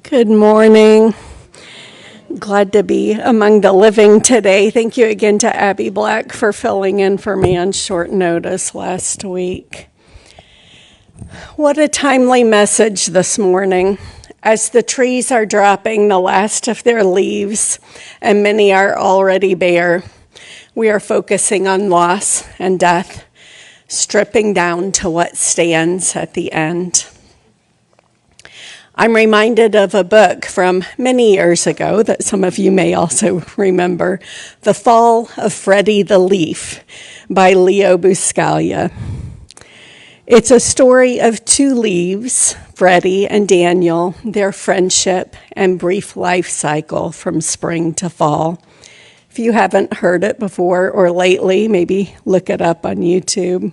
Good morning. Glad to be among the living today. Thank you again to Abby Black for filling in for me on short notice last week. What a timely message this morning. As the trees are dropping the last of their leaves, and many are already bare, we are focusing on loss and death, stripping down to what stands at the end. I'm reminded of a book from many years ago that some of you may also remember, The Fall of Freddie the Leaf by Leo Buscaglia. It's a story of two leaves, Freddie and Daniel, their friendship and brief life cycle from spring to fall. If you haven't heard it before or lately, maybe look it up on YouTube.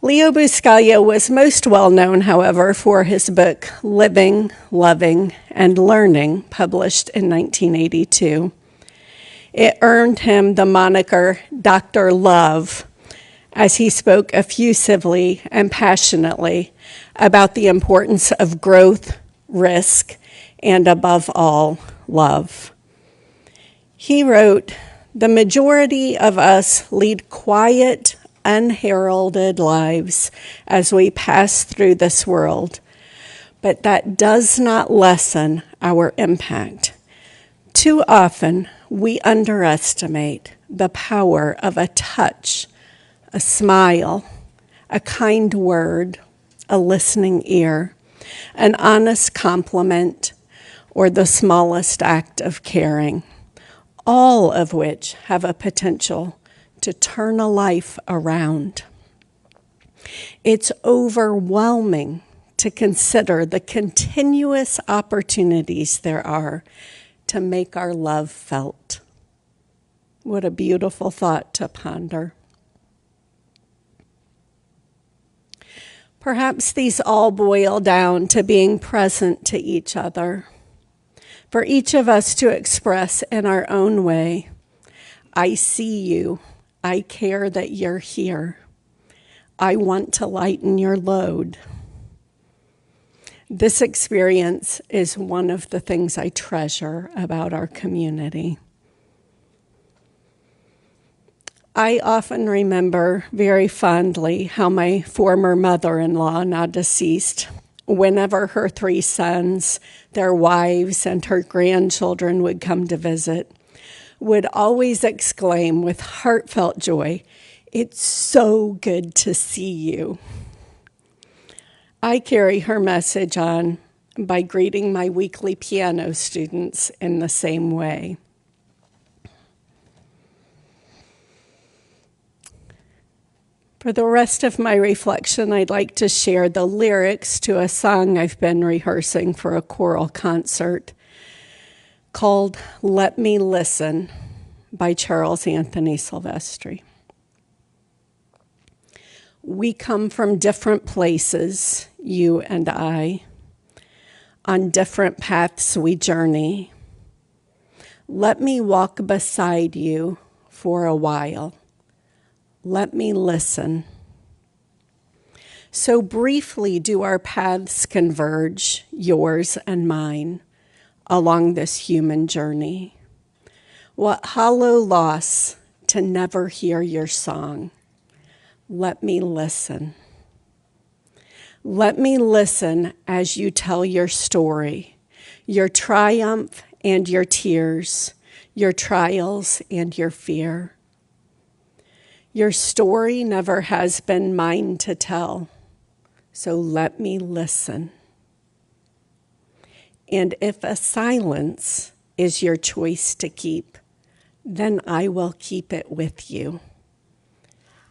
Leo Buscaglia was most well known, however, for his book Living, Loving, and Learning, published in 1982. It earned him the moniker Dr. Love, as he spoke effusively and passionately about the importance of growth, risk, and above all, love. He wrote, "The majority of us lead quiet, unheralded lives as we pass through this world, but that does not lessen our impact. Too often, we underestimate the power of a touch, a smile, a kind word, a listening ear, an honest compliment, or the smallest act of caring, all of which have a potential to turn a life around. It's overwhelming to consider the continuous opportunities there are to make our love felt." What a beautiful thought to ponder. Perhaps these all boil down to being present to each other. For each of us to express in our own way, "I see you. I care that you're here. I want to lighten your load." This experience is one of the things I treasure about our community. I often remember very fondly how my former mother-in-law, now deceased, whenever her three sons, their wives, and her grandchildren would come to visit, would always exclaim with heartfelt joy, "It's so good to see you." I carry her message on by greeting my weekly piano students in the same way. For the rest of my reflection, I'd like to share the lyrics to a song I've been rehearsing for a choral concert called "Let Me Listen" by Charles Anthony Silvestri. We come from different places, you and I. On different paths we journey. Let me walk beside you for a while. Let me listen. So briefly do our paths converge, yours and mine, along this human journey. What hollow loss to never hear your song. Let me listen. Let me listen as you tell your story, your triumph and your tears, your trials and your fear. Your story never has been mine to tell, so let me listen. And if a silence is your choice to keep, then I will keep it with you.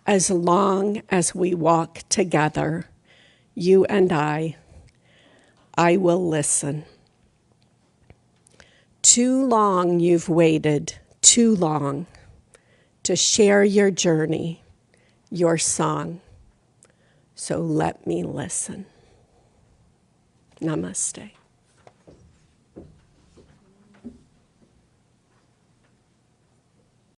As long as we walk together, you and I will listen. Too long you've waited, too long, to share your journey, your song. So let me listen. Namaste.